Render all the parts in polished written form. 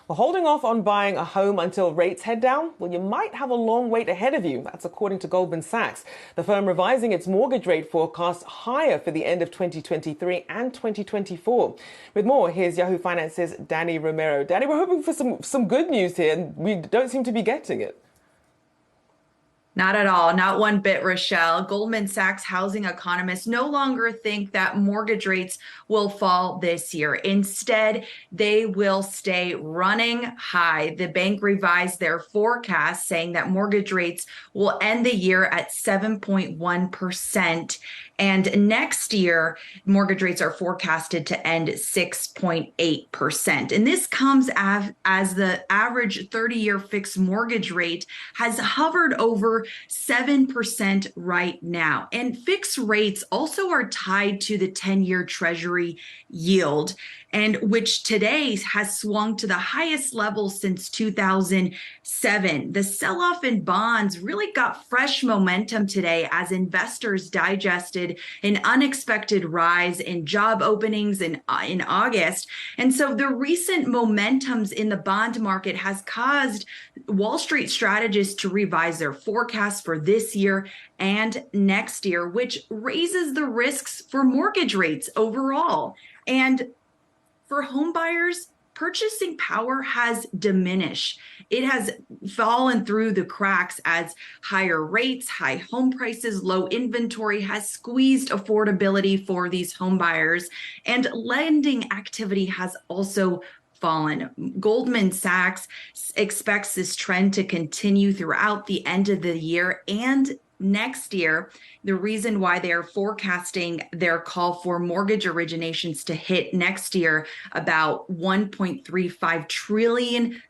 Well, holding off on buying a home until rates head down, well, you might have a long wait ahead of you. That's according to Goldman Sachs. The firm revising its mortgage rate forecast higher for the end of 2023 and 2024. With more, here's Yahoo Finance's Danny Romero. Danny, we're hoping for some good news here, and we don't seem to be getting it. Not at all, not one bit, Rochelle. Goldman Sachs housing economists no longer think that mortgage rates will fall this year. Instead, they will stay running high. The bank revised their forecast, saying that mortgage rates will end the year at 7.1%. And next year, mortgage rates are forecasted to end at 6.8%. And this comes as the average 30-year fixed mortgage rate has hovered over 7% right now. And fixed rates also are tied to the 10-year Treasury yield, and which today has swung to the highest level since 2007. The sell-off in bonds really got fresh momentum today as investors digested an unexpected rise in job openings in August. And so the recent momentums in the bond market has caused Wall Street strategists to revise their forecasts for this year and next year, which raises the risks for mortgage rates overall. And for home buyers, purchasing power has diminished. It has fallen through the cracks as higher rates, high home prices, low inventory has squeezed affordability for these home buyers, and lending activity has also fallen. Goldman Sachs expects this trend to continue throughout the end of the year and next year. The reason why they are forecasting their call for mortgage originations to hit next year about $1.35 trillion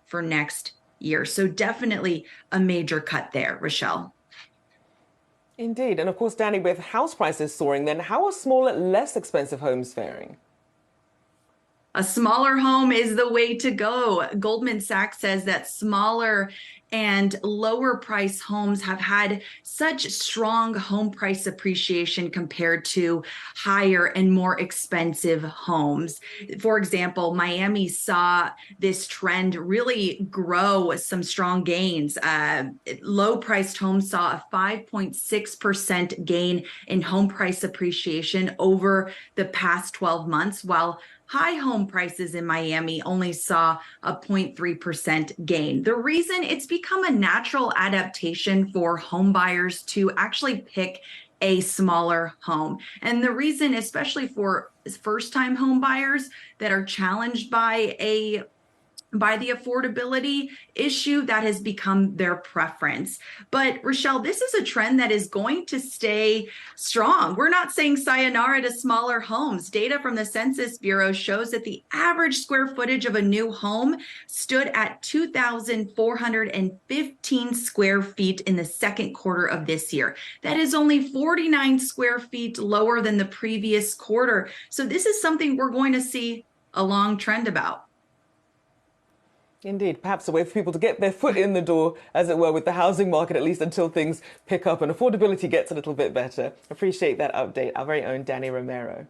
for next year. So definitely a major cut there, Rochelle. Indeed. And of course, Danny, with house prices soaring, then how are smaller, less expensive homes faring? A smaller home is the way to go. Goldman Sachs says that smaller and lower price homes have had such strong home price appreciation compared to higher and more expensive homes. For example, Miami saw this trend really grow with some strong gains. Low priced homes saw a 5.6% gain in home price appreciation over the past 12 months, while high home prices in Miami only saw a 0.3% gain. The reason, it's become a natural adaptation for home buyers to actually pick a smaller home. And the reason, especially for first-time home buyers that are challenged by the affordability issue, that has become their preference. But Rochelle, this is a trend that is going to stay strong. We're not saying sayonara to smaller homes. Data from the Census Bureau shows that the average square footage of a new home stood at 2,415 square feet in the second quarter of this year. That is only 49 square feet lower than the previous quarter. So this is something we're going to see a long trend about. Indeed, perhaps a way for people to get their foot in the door, as it were, with the housing market, at least until things pick up and affordability gets a little bit better. Appreciate that update. Our very own Danny Romero.